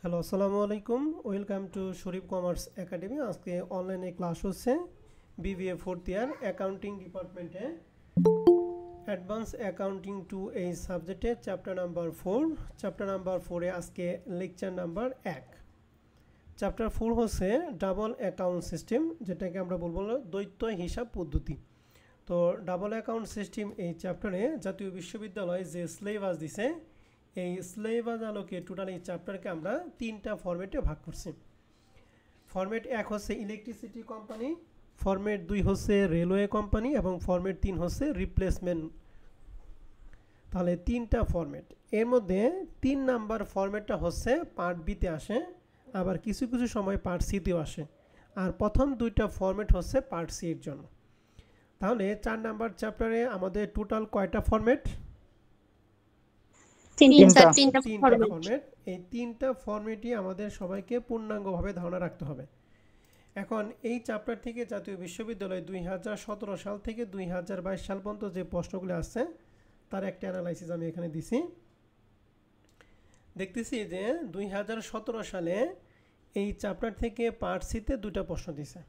Hello, আসসালামু আলাইকুম। Welcome to Sharif commerce academy. আজকে অনলাইনে ক্লাস হচ্ছে বিবিএ ফোর্থ ইয়ার অ্যাকাউন্টিং ডিপার্টমেন্টে অ্যাডভান্স অ্যাকাউন্টিং টু এই সাবজেক্টে চ্যাপ্টার নাম্বার 4। চ্যাপ্টার নাম্বার 4-এ আজকে লেকচার নাম্বার 1। চ্যাপ্টার 4 হচ্ছে ডাবল অ্যাকাউন্ট সিস্টেম, যেটাকে আমরা বলবো দ্বৈত হিসাব পদ্ধতি। তো ডাবল অ্যাকাউন্ট সিস্টেম এই চ্যাপ্টারে জাতীয় বিশ্ববিদ্যালয় যে সিলেবাস দিছে, এই সিলেবাস আলোকে টোটাল এই চ্যাপ্টারকে আমরা 3টা ফরম্যাটে ভাগ করছি। ফরম্যাট 1 হচ্ছে ইলেকট্রিসিটি কোম্পানি, ফরম্যাট 2 হচ্ছে রেলওয়ে কোম্পানি এবং ফরম্যাট 3 হচ্ছে রিপ্লেসমেন্ট। তাহলে 3টা ফরম্যাট। এর মধ্যে 3 নাম্বার ফরম্যাটটা হচ্ছে পার্ট বিতে আসে, আবার কিছু কিছু সময় পার্ট সিতেও আসে, আর প্রথম 2টা ফরম্যাট হচ্ছে পার্ট সি এর জন্য। তাহলে 4 নাম্বার চ্যাপ্টারে আমাদের টোটাল কয়টা ফরম্যাট? তিনটা ফরম্যাট। এই 3টা ফরম্যাটই আমাদের সবাইকে পূর্ণাঙ্গভাবে ধারণা রাখতে হবে। এখন এই চ্যাপ্টার থেকে জাতীয় বিশ্ববিদ্যালয় 2017 সাল থেকে 2022 সাল পর্যন্ত যে প্রশ্নগুলো আসছে তার একটা অ্যানালাইসিস আমি এখানে দিছি। দেখতেছি যে 2017 সালে এই চ্যাপ্টার থেকে পার্ট সিতে 2টা প্রশ্ন দিছে,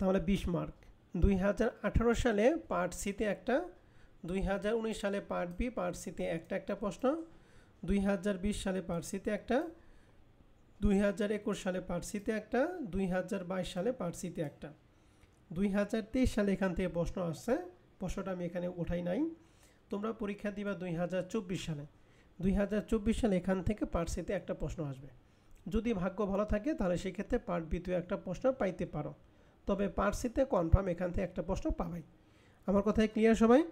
তাহলে 20 মার্ক। 2018 সালে পার্ট সিতে একটা, 2019 সালে পার্ট বি পার্ট সিতে একটা প্রশ্ন, 2020 সালে পার্ট সিতে একটা, 2021 সালে পার্ট সিতে একটা, 2022 সালে পার্ট সিতে একটা। 2023 সালে এখান থেকে প্রশ্ন আসছে, প্রশ্নটা আমি এখানে উঠাই নাই। তোমরা পরীক্ষা দিবা 2024 সালে। 2024 সালে এখান থেকে পার্ট সিতে একটা প্রশ্ন আসবে। যদি ভাগ্য ভালো থাকে তাহলে সেক্ষেত্রে পার্ট বিতে একটা প্রশ্ন পাইতে পারো, তবে পার্ট সিতে কনফার্ম এখান থেকে একটা প্রশ্ন পাবাই। আমার কথায় ক্লিয়ার সবাই?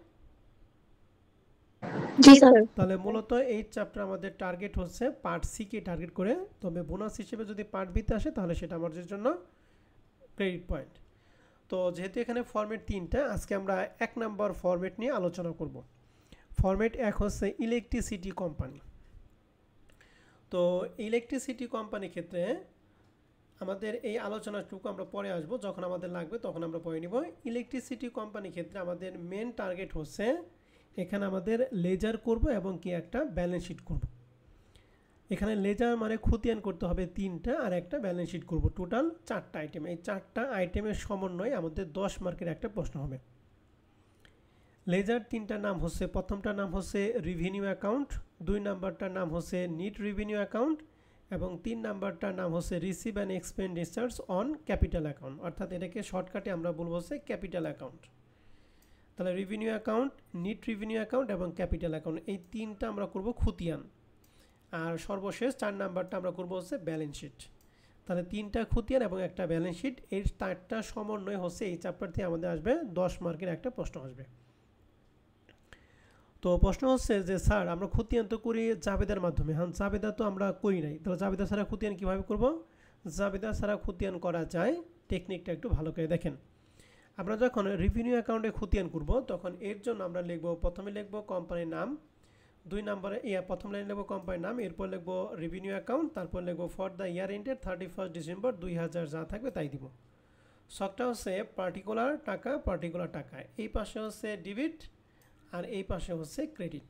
জি স্যার। তাহলে মূলত এই চ্যাপ্টার আমাদের টার্গেট হচ্ছে পার্ট সি কে টার্গেট করে, তবে বোনাস হিসেবে যদি পার্ট বিতে আসে তাহলে সেটা আমাদের জন্য ক্রেডিট পয়েন্ট। তো যেহেতু এখানে ফরম্যাট 3টা, আজকে আমরা 1 নাম্বার ফরম্যাট নিয়ে আলোচনা করব। ফরম্যাট 1 হচ্ছে ইলেকট্রিসিটি কোম্পানি। তো ইলেকট্রিসিটি কোম্পানির ক্ষেত্রে আমাদের এই আলোচনাটুকু আমরা পরে আসবো, যখন আমাদের লাগবে তখন আমরা পড়ে নিব। ইলেকট্রিসিটি কোম্পানির ক্ষেত্রে আমাদের মেন টার্গেট হচ্ছে এখানে আমাদের লেজার করব এবং কি একটা ব্যালেন্স শিট করব। এখানে লেজার মানে খতিয়ান করতে হবে 3টা, আর একটা ব্যালেন্স শিট করব। টোটাল 4টা আইটেম। এই 4টা আইটেমের সমন্বয়ে আমাদের 10 মার্কের একটা প্রশ্ন হবে। লেজার 3টার নাম হচ্ছে, প্রথমটার নাম হচ্ছে রিভিনিউ অ্যাকাউন্ট, 2 নাম্বারটার নাম হচ্ছে নিট রিভিনিউ অ্যাকাউন্ট এবং 3 নাম্বারটার নাম হচ্ছে receive and expenditures on capital account, অর্থাৎ এটাকে শর্টকাটে আমরা বলবো হচ্ছে ক্যাপিটাল অ্যাকাউন্ট। তাহলে revenue account, net revenue account এবং ক্যাপিটাল অ্যাকাউন্ট, এই 3টা আমরা করব খতিয়ান। আর সর্বশেষ 4 নাম্বারটা আমরা করব হচ্ছে ব্যালেন্স শিট। তাহলে 3টা খতিয়ান এবং একটা ব্যালেন্স শিট, এই 4টা সমন্বয় হচ্ছে এই চ্যাপ্টার থেকে আমাদের আসবে 10 মার্কের একটা প্রশ্ন আসবে। তো প্রশ্ন হচ্ছে যে স্যার আমরা খতিয়ান তো করি জাবেদার মাধ্যমে, হ্যাঁ জাবেদা তো আমরা করি নাই, তাহলে জাবেদা ছাড়া খতিয়ান কীভাবে করব? জাবেদা ছাড়া খতিয়ান করা যায়, টেকনিকটা একটু ভালো করে দেখেন। আমরা যখন রিভিনিউ অ্যাকাউন্টে খতিয়ান করব তখন এর জন্য আমরা লিখব, প্রথমে লিখব কোম্পানির নাম, 2 নম্বরে প্রথম লাইনে লিখব কোম্পানির নাম, এরপর লিখব রিভিনিউ অ্যাকাউন্ট, তারপর লিখব for the year ended 31 December 2000, যা থাকবে তাই দিব। শখটা হচ্ছে পার্টিকুলার টাকা, এই পাশে হচ্ছে ডেবিট আর এই পাশে হচ্ছে ক্রেডিট।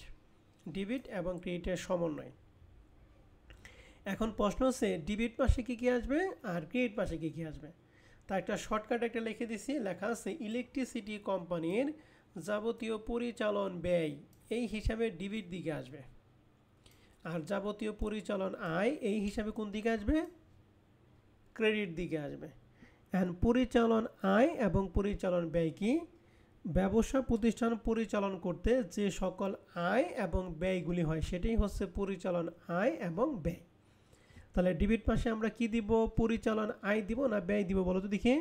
ডেবিট এবং ক্রেডিটের সমন্বয়। এখন প্রশ্ন হচ্ছে ডেবিট পাশে কী কী আসবে আর ক্রেডিট পাশে কী কী আসবে। তা একটা শর্টকাট একটা লিখে দিছি, লেখা আছে ইলেকট্রিসিটি কোম্পানির যাবতীয় পরিচালন ব্যয় এই হিসাবে ডেবিট দিকে আসবে, আর যাবতীয় পরিচালন আয় এই হিসাবে কোন দিকে আসবে? ক্রেডিট দিকে আসবে। এখন পরিচালন আয় এবং পরিচালন ব্যয় কি? ব্যবসা প্রতিষ্ঠান পরিচালন করতে যে সকল আয় এবং ব্যয়গুলি হয় সেটাই হচ্ছে পরিচালন আয় এবং ব্যয়। তাহলে ডেবিট পাশে আমরা কি দিব? পরিচালন আয় দিব না ব্যয় দিব বলো তো দেখি?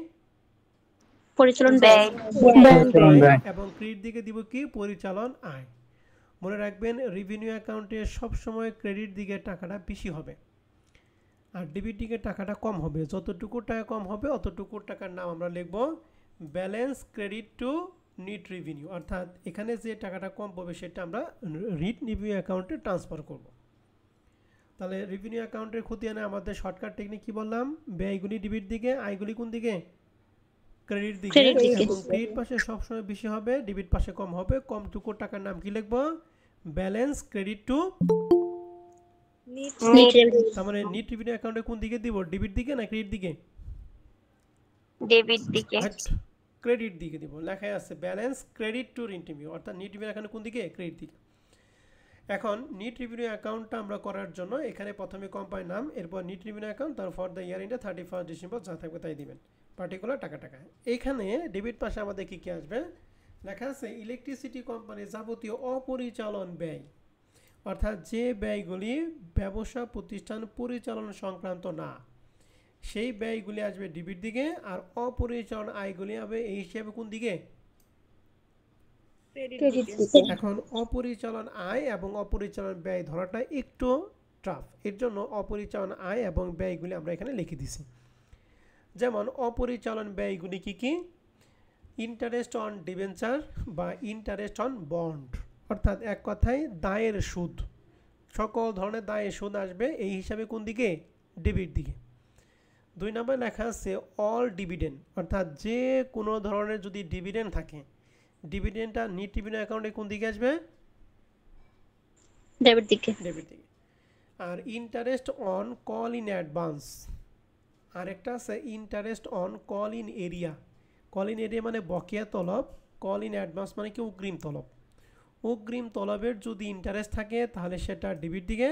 পরিচালন ব্যয়। এবং ক্রেডিট দিকে দিব কি? পরিচালন আয়। মনে রাখবেন রিভিনিউ অ্যাকাউন্টে সবসময় ক্রেডিট দিকে টাকাটা বেশি হবে আর ডেবিট দিকে টাকাটা কম হবে। যতটুকু টাকা কম হবে অতটুকু টাকার নাম আমরা লিখব balance credit to net revenue, অর্থাৎ এখানে যে টাকাটা কম পাবে সেটা আমরা নিট রিভিনিউ অ্যাকাউন্টে ট্রান্সফার করব। তাহলে রিভিনিউ অ্যাকাউন্টের খতিয়ানে আমাদের শর্টকাট টেকনিক কি বললাম? ব্যয়গুলি ডেবিট দিকে, আয়গুলি কোন দিকে? ক্রেডিট দিকে। এবং ক্রেডিট পাশে সবসময় বেশি হবে, ডেবিট পাশে কম হবে। কমটুকু টাকার নাম কি লিখব? Balance credit to net net তার মানে নিট রেভিনিউ অ্যাকাউন্টে কোন দিকে দিব, ডেবিট দিকে না ক্রেডিট দিকে? ডেবিট দিকে। ক্রেডিট দিকে দিব। লেখায় আছে balance credit to net revenue, অর্থাৎ নিট রেভিনিউ অ্যাকাউন্ট কোন দিকে, ক্রেডিট দিকে। এখন নিট রেভিনিউ অ্যাকাউন্টটা আমরা করার জন্য এখানে প্রথমে কোম্পানির নাম, এরপর নিট রেভিনিউ অ্যাকাউন্ট, তারপর দ্য ইয়ার ইন্ডে 31 ডিসেম্বর যা থাকবে তাই দিবেন, পার্টিকুলার টাকা। এইখানে ডেবিট পাশে আমাদের কি কি আসবে, লেখা আছে ইলেকট্রিসিটি কোম্পানির যাবতীয় অপরিচালন ব্যয়, অর্থাৎ যে ব্যয়গুলি ব্যবসা প্রতিষ্ঠান পরিচালনা সংক্রান্ত না, সেই ব্যয়গুলি আসবে ডেবিট দিকে, আর অপরিচালন আয়গুলি হবে এই হিসাবে কোন দিকে, ক্রেডিট এখন অপরিচালন আয় এবং অপরিচালন ব্যয় ধরাটা একটু টাফ, এর জন্য অপরিচালন আয় এবং ব্যয়গুলি আমরা এখানে লিখে দিছি। যেমন অপরিচালন ব্যয়গুলি কি কি, ইন্টারেস্ট অন ডিবেঞ্চার বা ইন্টারেস্ট অন বন্ড, অর্থাৎ এক কথায় দায়ের সুদ, সকল ধরনের দায়ের সুদ আসবে এই হিসাবে কোন দিকে, ডেবিট দিকে। 2 নম্বরে লেখা আছে অল ডিভিডেন্ড, অর্থাৎ যে কোনো ধরনের যদি ডিভিডেন্ড থাকে, ডিভিডেন্ডটা নিট রেভিনিউ অ্যাকাউন্টে কোন দিকে আসবে, ডেবিট দিকে। ডেবিট দিকে। আর interest on call in advance, আরেকটা আছে interest on call in arrear. Call in arrear মানে বকেয়া তলব, কল ইন অ্যাডভান্স মানে কি অগ্রিম তলব। অগ্রিম তলবের যদি ইন্টারেস্ট থাকে তাহলে সেটা ডেবিট দিকে,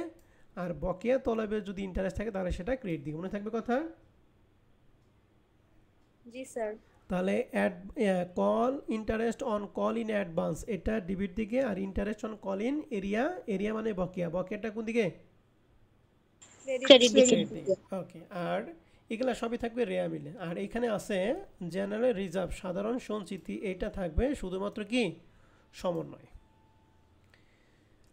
আর বকেয়া তলবের যদি ইন্টারেস্ট থাকে তাহলে সেটা ক্রেডিট দিকে। মনে থাকবে কথা? জি স্যার। তাহলে call interest on call in advance এটা ডেবিট দিকে, আর interest on call in arrear, arrear মানে বকেয়া, বকেয়াটা কোন দিকে, ক্রেডিট দিকে। ওকে। আর এগুলা সবই থাকবে রেয়া মিলে। আর এখানে আছে জেনারেল রিজার্ভ, সাধারণ সঞ্চিতি, এটা থাকবে শুধুমাত্র কি, সমন্বয়।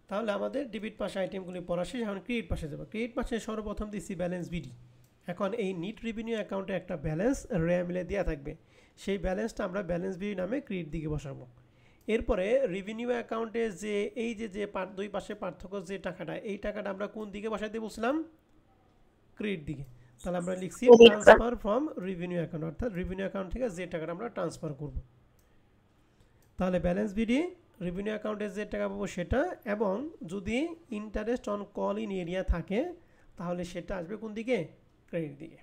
তাহলে আমাদের ডেবিট পাশে আইটেমগুলি পড়া শেষ, এখন ক্রেডিট পাশে যাবো। ক্রেডিট পাশে সর্বপ্রথম দিচ্ছি ব্যালেন্স বিডি। এখন এই নিট রেভিনিউ অ্যাকাউন্টে একটা ব্যালেন্স রেয়া মিলে দেওয়া থাকবে, সেই ব্যালেন্সটা আমরা ব্যালেন্স বিডি নামে ক্রেডিট দিকে বসাবো। এরপরে রেভিনিউ অ্যাকাউন্টে যে এই যে দুই পাশে পার্থক্য যে টাকাটা, এই টাকাটা আমরা কোন দিকে বসাইতে বলছিলাম, ক্রেডিট দিকে। তাহলে আমরা লিখছি ট্রান্সফার ফ্রম রেভিনিউ অ্যাকাউন্ট, অর্থাৎ রেভিনিউ অ্যাকাউন্ট থেকে যে টাকাটা আমরা ট্রান্সফার করব। তাহলে ব্যালেন্স বিডি রেভিনিউ অ্যাকাউন্টে যে টাকা পাবো সেটা, এবং যদি interest on call in area থাকে তাহলে সেটা আসবে কোন দিকে, ক্রেডিট দিকে।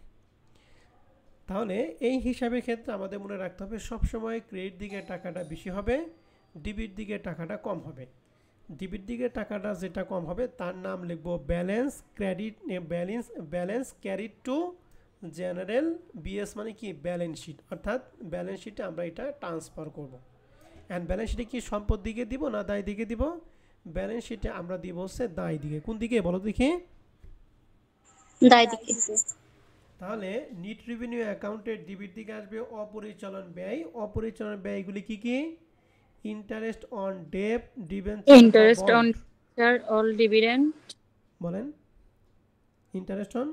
তাহলে এই হিসাবের ক্ষেত্রে আমাদের মনে রাখতে হবে সবসময় ক্রেডিট দিকে টাকাটা বেশি হবে, ডেবিট দিকে টাকাটা কম হবে। ডেবিট দিকে টাকাটা যেটা কম হবে তার নাম লিখব balance credit, balance carried to general BS মানে কি, ব্যালেন্স শিট, অর্থাৎ ব্যালেন্স শিটে আমরা এটা ট্রান্সফার করব। অ্যান্ড ব্যালেন্স শিটে কি সম্পদ দিকে দিব না দায় দিকে দিব, ব্যালেন্স শিটে আমরা দিব হচ্ছে দায় দিকে। কোন দিকে বলো দেখি, দায় দিকে। তাহলে নিট রেভিনিউ অ্যাকাউন্টের ডেবিট দিকে আসবে অপরিচালন ব্যয়। অপরিচালন ব্যয়গুলি কি কি, interest on debt, debenture, interest on all dividend, বলেন interest on,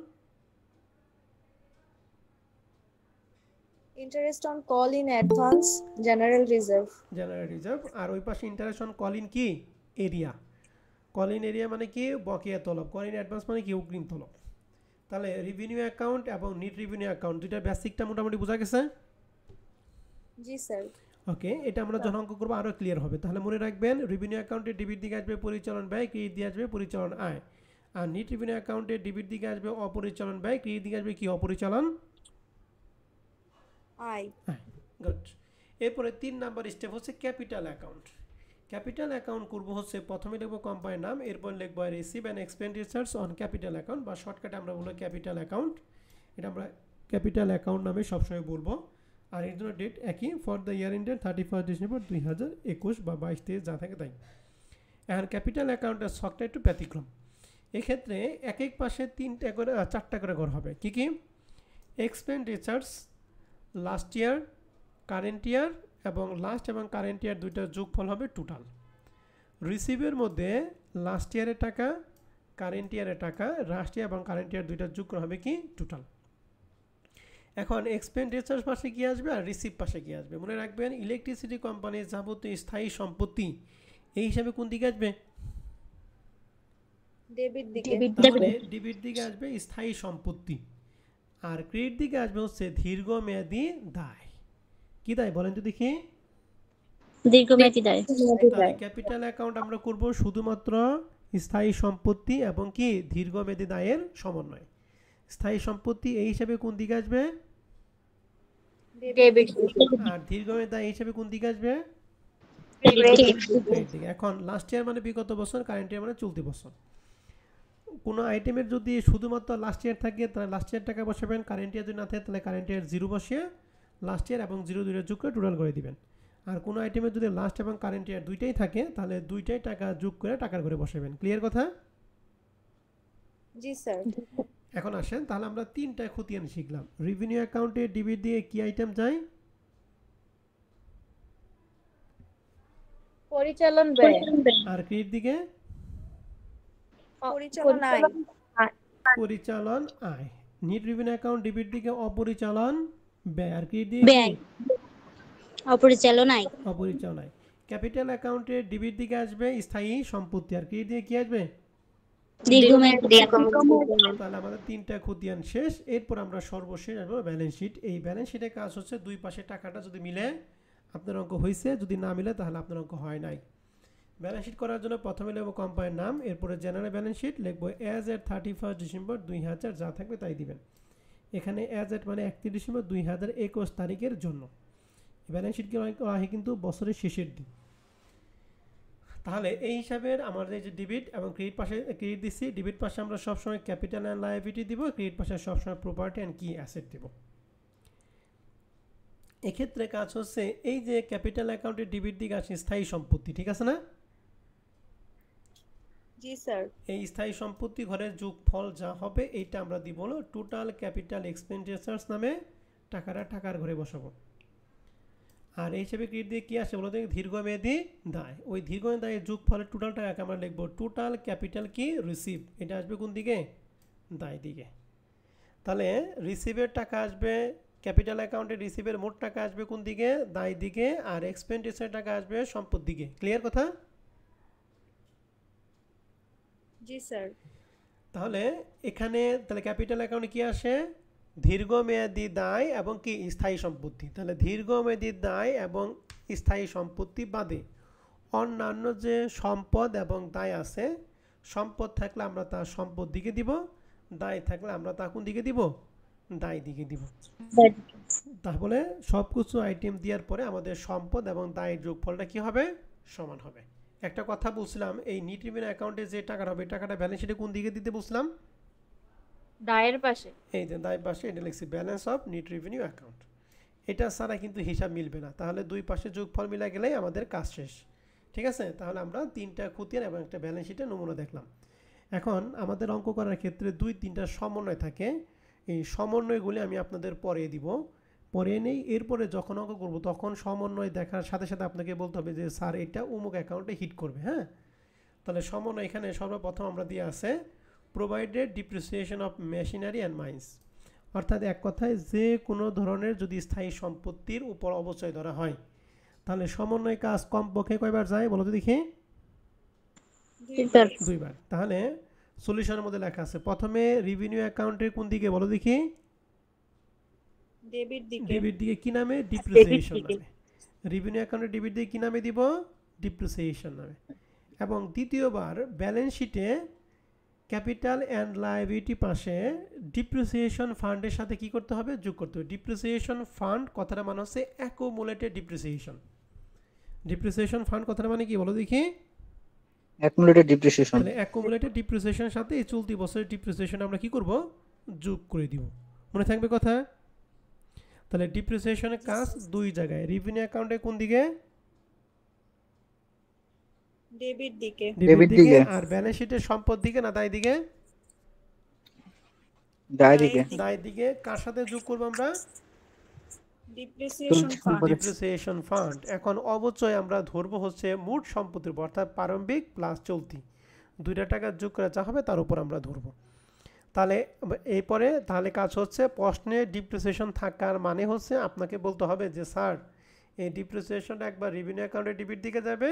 interest on call in advance, general reserve. General reserve. আর ওই পাশে ইন্টারেস্ট অন কল ইন কি, এরিয়া। কল ইন এরিয়া মানে কি, বকেয়া তলব। কল ইন অ্যাডভান্স মানে কি, অগ্রিম তলব। তাহলে রেভিনিউ অ্যাকাউন্ট এবং নিট রেভিনিউ অ্যাকাউন্ট দুইটার বেসিকটা মোটামুটি বোঝা গেছে? জি স্যার। ওকে, এটা আমরা যখন অঙ্ক করবো আরও ক্লিয়ার হবে। তাহলে মনে রাখবেন রেভিনিউ অ্যাকাউন্টে ডেবিট দিকে আসবে পরিচালন ব্যয়, ক্রেডিট দিয়ে আসবে পরিচালন আয়। আর নিট রেভিনিউ অ্যাকাউন্টে ডেবিট দিকে আসবে অপরিচালন ব্যয়, ক্রেডিট দিকে আসবে কি, অপরিচালন আই। গুড। এরপরে 3 নাম্বার স্টেপ হচ্ছে ক্যাপিটাল অ্যাকাউন্ট। ক্যাপিটাল অ্যাকাউন্ট করবো হচ্ছে প্রথমে লিখবো কোম্পানির নাম, এরপর লিখবো receive and expenditures on capital account, বা শর্টকাটে আমরা বলবো ক্যাপিটাল অ্যাকাউন্ট। এটা আমরা ক্যাপিটাল অ্যাকাউন্ট নামে সবসময় বলবো। আর এর জন্য ডেট একই, for the year ended 31 December 2021 বা 22 যা থাকে তাই। এখন ক্যাপিটাল অ্যাকাউন্টের শখটা একটু ব্যতিক্রম। এক্ষেত্রে এক এক পাশে 4টা করে ঘর হবে। কি কি, এক্সপেন্ডিচার্স লাস্ট ইয়ার, কারেন্ট ইয়ার, এবং লাস্ট এবং কারেন্ট ইয়ার দুইটার যোগফল হবে টোটাল। রিসিভের মধ্যে লাস্ট ইয়ারের টাকা, কারেন্ট ইয়ারের টাকা, লাস্ট ইয়ার এবং কারেন্ট ইয়ার দুইটার যোগ করা হবে কি, টোটাল। এখন এক্সপেন্ডিচার পাশে কি আসবে আর রিসিভ পাশে কি আসবে, মনে রাখবেন ইলেকট্রিসিটি কোম্পানির যাবতীয় স্থায়ী সম্পত্তি এই হিসাবে কোন দিকে আসবে, ডেবিট দিকে। ডেবিট দিকে আসবে স্থায়ী সম্পত্তি। আর ক্রেডিট দিকে আসবে হচ্ছে দীর্ঘমেয়াদী দায়। কি দায় বলেন তো দেখি, দীর্ঘমেয়াদী দায়। তাহলে ক্যাপিটাল অ্যাকাউন্ট আমরা করব শুধুমাত্র স্থায়ী সম্পত্তি এবং কি দীর্ঘমেয়াদী দায়ের সমন্বয়। স্থায়ী সম্পত্তি এই হিসাবে কোন দিকে আসবে, ডেবিট আর দীর্ঘমেয়াদী দায় এই হিসাবে কোন দিকে আসবে, এই দিকে। এখন লাস্ট ইয়ার মানে বিগত বছর, কারেন্ট ইয়ার মানে চলতি বছর। কোনো আইটেমের যদি শুধুমাত্র লাস্ট ইয়ার থাকে তাহলে লাস্ট ইয়ার টাকা বসাবেন, কারেন্ট ইয়ার যদি না থাকে তাহলে কারেন্ট ইয়ার 0 বসিয়ে লাস্ট ইয়ার এবং 0 দুইটা যোগ করে টোটাল করে দিবেন। আর কোনো আইটেমের যদি লাস্ট এবং কারেন্ট ইয়ার দুইটাই থাকে তাহলে দুইটাই টাকা যোগ করে টাকার ঘরে বসাবেন। ক্লিয়ার কথা? জি স্যার। এখন আসেন তাহলে আমরা তিনটা খতিয়ান শিখলাম। রেভিনিউ অ্যাকাউন্টে ডিবিট দিয়ে কি আইটেম যায়, পরিচালন ব্যয়, আর ক্রেডিট দিকে পরিচালন আয়, পরিচালন আয়। নেট রেভিনিউ অ্যাকাউন্ট ডিবিট দিকে অপরিচালন ব্যয়, আর ক্রেডিট দিয়ে ব্যয়, অপরিচালনায়, অপরিচালন আয়। ক্যাপিটাল অ্যাকাউন্টে ডিবিট দিকে আসবে স্থায়ী সম্পত্তি, আর ক্রেডিট দিয়ে কি আসবে, দীর্ঘমেয়াদী, তাহলে আমাদের তিনটা খতিয়ান শেষ। এরপর আমরা সর্বশেষ আসবো ব্যালেন্স শিট। এই ব্যালেন্স শিটের কাজ হচ্ছে দুই পাশে টাকাটা যদি মিলে আপনার অঙ্ক হয়েছে, যদি না মিলে তাহলে আপনার অঙ্ক হয় নাই। ব্যালেন্স শিট করার জন্য প্রথমে লিখবো কোম্পানির নাম, এরপরে জেনারেল ব্যালেন্স শিট লিখবো অ্যাজ এট 31 ডিসেম্বর 2000, যা থাকবে তাই দিবেন। এখানে অ্যাজ এট মানে 31 ডিসেম্বর 2021 তারিখের জন্য। ব্যালেন্স শিট হয় কিন্তু বছরের শেষের দিন। তাহলে এই হিসাবের আমাদের যে ডেবিট এবং ক্রেডিট পাশে ক্রেডিট দিচ্ছি, ডেবিট পাশে আমরা সবসময় ক্যাপিটাল অ্যান্ড লায়াবিলিটি দিব, ক্রেডিট পাশে সবসময় প্রপার্টি অ্যান্ড কি অ্যাসেট দিব। এক্ষেত্রে কাজ হচ্ছে এই যে ক্যাপিটাল অ্যাকাউন্টের ডেবিট দিকে আসে স্থায়ী সম্পত্তি, ঠিক আছে না? জি স্যার। এই স্থায়ী সম্পত্তি ঘরের যোগফল যা হবে এইটা আমরা দিব হলো টোটাল ক্যাপিটাল এক্সপেন্ডিচার্স নামে, টাকাটা টাকার ঘরে বসাবো। আর এই হিসেবে ক্রেডিট দিয়ে কি আসে বলো দেখি, দীর্ঘমেয়াদী দায়। ওই দীর্ঘমেয়াদী দায়ের যোগফলের টোটাল টাকাকে আমরা লিখবো টোটাল ক্যাপিটাল কি রিসিভ, এটা আসবে কোন দিকে, দায় দিকে। তাহলে রিসিভের টাকা আসবে ক্যাপিটাল অ্যাকাউন্টে, রিসিভের মোট টাকা আসবে কোন দিকে, দায় দিকে, আর এক্সপেন্ডিচার টাকা আসবে সম্পদ দিকে। ক্লিয়ার কথা? জি স্যার। তাহলে এখানে তাহলে ক্যাপিটাল অ্যাকাউন্টে কি আসে, দীর্ঘমেয়াদী দায় এবং কি স্থায়ী সম্পত্তি। তাহলে দীর্ঘমেয়াদী দায় এবং স্থায়ী সম্পত্তি বাদে অন্যান্য যে সম্পদ এবং দায় আছে, সম্পদ থাকলে আমরা তা সম্পদ দিকে দিব, দায় থাকলে আমরা তা কোন দিকে দিব, দায় দিকে দিব। তাহলে সব কিছু আইটেম দেওয়ার পরে আমাদের সম্পদ এবং দায়ের যোগফলটা কি হবে, সমান হবে। একটা কথা বলছিলাম, এই নিট রেভিনিউ অ্যাকাউন্টে যে টাকাটা হবে, টাকাটা ব্যালেন্স শিটে কোন দিকে দিতে বলছিলাম, দায়ের পাশে। এই যে দায় পাশে এটা লিখছি balance of net revenue account. এটা ছাড়া কিন্তু হিসাব মিলবে না, তাহলে দুই পাশে যোগফল মিলা গেলেই আমাদের কাজ শেষ। ঠিক আছে? তাহলে আমরা তিনটা খতিয়ান এবং একটা ব্যালেন্স শিটের নমুনা দেখলাম। এখন আমাদের অঙ্ক করার ক্ষেত্রে 2-3টা সমন্বয় থাকে, এই সমন্বয়গুলি আমি আপনাদের পরে দিব, পরে নেই। এরপরে যখন অঙ্ক করব তখন সমন্বয় দেখার সাথে সাথে আপনাকে বলতে হবে যে স্যার এটা অমুক অ্যাকাউন্টে হিট করবে। হ্যাঁ, তাহলে সমন্বয় এখানে সর্বপ্রথম আমরা দিয়ে আছে provided depreciation of machinery and mines, অর্থাৎ এক কথায় যে কোনো ধরনের যদি স্থায়ী সম্পত্তির উপর অবচয় ধরা হয় তাহলে সমন্বয় কাজ কমপক্ষে কয়বার যায় বলো তো দেখি, দুইবার। তাহলে সলিউশনের মধ্যে লেখা আছে প্রথমে রেভিনিউ অ্যাকাউন্টের কোন দিকে বলো দেখি, ডেবিট দিকে। ডেবিট দিকে কি নামে, ডিপ্রিসিয়েশন নামে। রেভিনিউ অ্যাকাউন্টের ডেবিট দিকে কি নামে দিব, ডিপ্রিসিয়েশন নামে। এবং দ্বিতীয়বার ব্যালেন্স শিটে ক্যাপিটাল অ্যান্ড লায়াবিলিটি পাশে ডিপ্রিসিয়েশন ফান্ডের সাথে কি করতে হবে, যোগ করতে হবে। ডিপ্রিসিয়েশন ফান্ড কথাটা মানে হচ্ছে অ্যাকুমুলেটেড ডিপ্রিসিয়েশন। ডিপ্রিসিয়েশন ফান্ড কথাটা মানে কি বলো দেখি, অ্যাকুমুলেটেড ডিপ্রিসিয়েশন। তাহলে অ্যাকুমুলেটেড ডিপ্রিসিয়েশনের সাথে এই চলতি বছরের ডিপ্রিসিয়েশন আমরা কি করব, যোগ করে দিব। মনে থাকবে কথা? তাহলে ডিপ্রিসিয়েশনের কাজ দুই জায়গায়, রেভিনিউ অ্যাকাউন্টে কোন দিকে, ডেবিট দিকে। ডেবিট দিকে, আর ব্যালেন্স শিটের সম্পদ দিকে না দায় দিকে, দায় দিকে। দায় দিকে। কার সাথে যোগ করব আমরা, ডিপ্রিসিয়েশন ফান্ড। Depreciation fund. এখন অবচয় আমরা ধরবো হচ্ছে মোট সম্পত্তির উপর, অর্থাৎ প্রারম্ভিক প্লাস চলতি, দুইটা টাকা যোগ করে যা হবে তার উপর আমরা ধরবো। তাহলে এরপরে তাহলে কাজ হচ্ছে প্রশ্নে ডিপ্রিসিয়েশন থাকার মানে হচ্ছে আপনাকে বলতে হবে যে স্যার এই ডিপ্রিসিয়েশনটা একবার রেভিনিউ অ্যাকাউন্টে ডেবিট দিকে যাবে,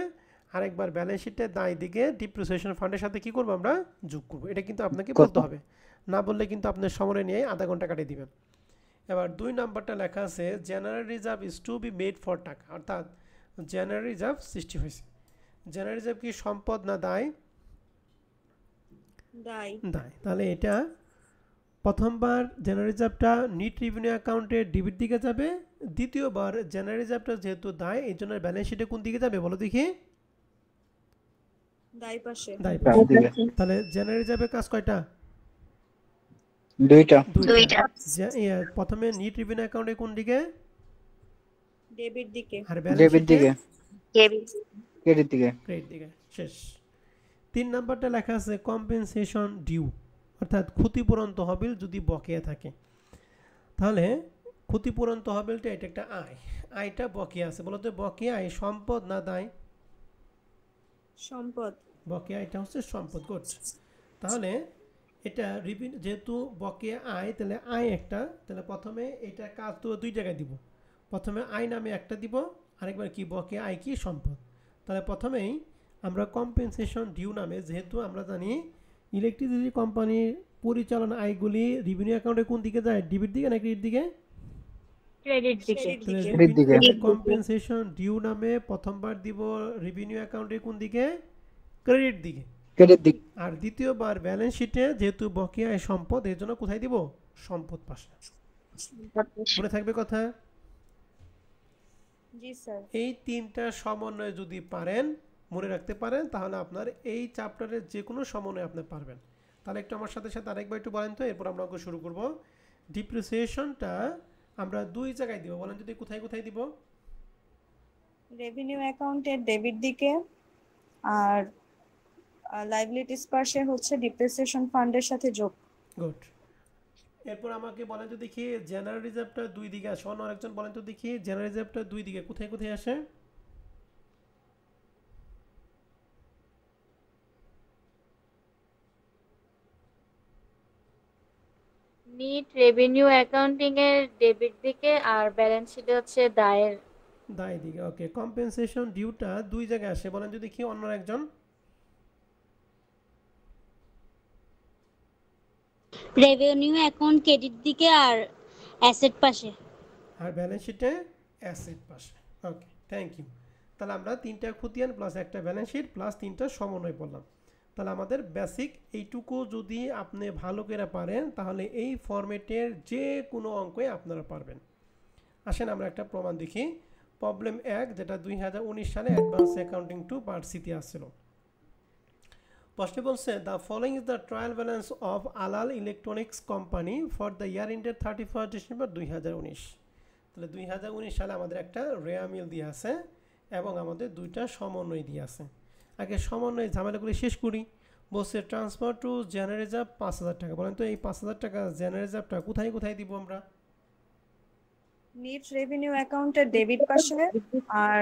আরেকবার ব্যালেন্স শিটে দায় দিকে ডিপ্রিসিয়েশন ফান্ডের সাথে কি করব আমরা, যোগ করব। এটা কিন্তু আপনাকে বলতে হবে, না বললে কিন্তু আপনার সময় নিয়ে আধা ঘন্টা কাটিয়ে দিবেন। এবার 2 নাম্বারটা লেখা আছে general reserve is to be made for টাকা, অর্থাৎ জেনারেল রিজার্ভ সৃষ্টি হয়েছে। জেনারেল রিজার্ভ কি সম্পদ না দায়, দায় দায়। তাহলে এটা প্রথমবার জেনারেল রিজার্ভটা নিট রেভিনিউ অ্যাকাউন্টের ডেবিট দিকে যাবে, দ্বিতীয়বার জেনারেল রিজার্ভটা যেহেতু দায় এই জন্য ব্যালেন্স শিটে কোন দিকে যাবে বলো দেখি? দায় পাশে দায় ডান পাশে। দিকে তাহলে জেনারেল রিজার্ভের কাজ কয়টা? দুইটা দুইটা প্রথমে নিট রেভিনিউ অ্যাকাউন্টে কোন দিকে ডেবিট দিকে আর ব্যালেন্স ডেবিট শিটে দিকে ডেবিট ক্রেডিট দিকে ক্রেডিট দিকে। শেষ। 3 নাম্বারটা লেখা আছে কম্পেনসেশন ডিউ, অর্থাৎ ক্ষতিপূরণ তহবিল যদি বকেয়া থাকে। তাহলে ক্ষতিপূরণ তহবিলটা এটা একটা আয়, আয়টা বকেয়া আছে, বলো তো বকেয়া আয় সম্পদ না দায়? সম্পদ বকেয়া এটা হচ্ছে সম্পদ। গুড। তাহলে এটা যেহেতু বকেয়া আয় তাহলে আয় একটা, তাহলে প্রথমে এটা কাজ তো দুই জায়গায় দিব। প্রথমে আয় নামে একটা দিব, আরেকবার কি বকেয়া আয় কি সম্পদ। তাহলে প্রথমেই আমরা কম্পেনসেশন ডিউ নামে, যেহেতু আমরা জানি ইলেকট্রিসিটি কোম্পানির পরিচালনা আয়গুলি রেভিনিউ অ্যাকাউন্টে কোন দিকে যায়, ডেবিট দিকে না ক্রেডিট দিকে? ক্রেডিট দিকে ক্রেডিট দিকে ক্রেডিট দিকে কম্পেনসেশন ডিউ নামে প্রথমবার দিব রেভিনিউ অ্যাকাউন্টে কোন দিকে, ক্রেডিট দিকে। ক্রেডিট দিকে আর দ্বিতীয়বার ব্যালেন্স শিটে যেহেতু বকেয়া আয় সম্পদ এর জন্য কোথায় দিব, সম্পদ পাশে। মনে থাকবে কথা? জি স্যার এই তিনটা সমন্বয় যদি পারেন, মনে রাখতে পারেন, তাহলে আপনার এই চ্যাপ্টারের যে কোনো সমন্বয় আপনি পারবেন। তাহলে একটু আমার সাথে সাথে আরেকবার একটু বলেন তো, এরপর আমরা অঙ্ক শুরু করব। ডিপ্রিসিয়েশনটা আমরা দুই জায়গায় দিব, বলেন যদি কোথায় কোথায় দিব? রেভিনিউ অ্যাকাউন্টের ডেবিট দিকে আর লাইবিলিটিস পাশে হচ্ছে ডিপ্রিসিয়েশন ফান্ডের সাথে যোগ। গুড। এরপর আমাকে বলেন তো দেখি জেনারেল রিজার্ভটা দুই দিকে আসে, অন্য আরেকজন বলেন তো দেখি জেনারেল রিজার্ভটা দুই দিকে কোথায় কোথায় আসে? নিট রেভিনিউ অ্যাকাউন্টিং এর ডেবিট দিকে আর ব্যালেন্স শিটে হচ্ছে দায়ের দায় দিকে। ওকে। কম্পেনসেশন ডিউটা দুই জায়গায় আসে, বলেন যদি দেখি অন্য একজন। রেভিনিউ অ্যাকাউন্ট ক্রেডিট দিকে আর অ্যাসেট পাশে আর ব্যালেন্স শিটে অ্যাসেট পাশে। ওকে, থ্যাংক ইউ। তাহলে আমরা তিনটা খতিয়ান প্লাস একটা ব্যালেন্স শিট প্লাস তিনটা সমন্বয় বললাম। তাহলে আমাদের বেসিক এইটুকু যদি আপনি ভালো করে পারেন তাহলে এই ফরম্যাটের যে কোনো অঙ্কই আপনারা পারবেন। আসেন আমরা একটা প্রমাণ দেখি। প্রবলেম 1, যেটা 2019 সালে অ্যাডভান্স অ্যাকাউন্টিং 2 পার্ট সিতে আসছিল। প্রশ্নে বলছে the following is the trial balance of Alal electronics company for the year ended 31 December 2019। তাহলে 2019 সালে আমাদের একটা রেয়া মিল দিয়ে আছে এবং আমাদের দুইটা সমন্বয় দিয়ে আছে। আগে সমন্বয় ঝামেলাগুলি শেষ করি। বলছে ট্রান্সফার টু জেনারেল রিজার্ভ 5,000 টাকা। বলেন তো এই 5,000 টাকা জেনারেল রিজার্ভটা কোথায় কোথায় দিব আমরা? নিট রেভিনিউ অ্যাকাউন্টের ডেবিট পাশে আর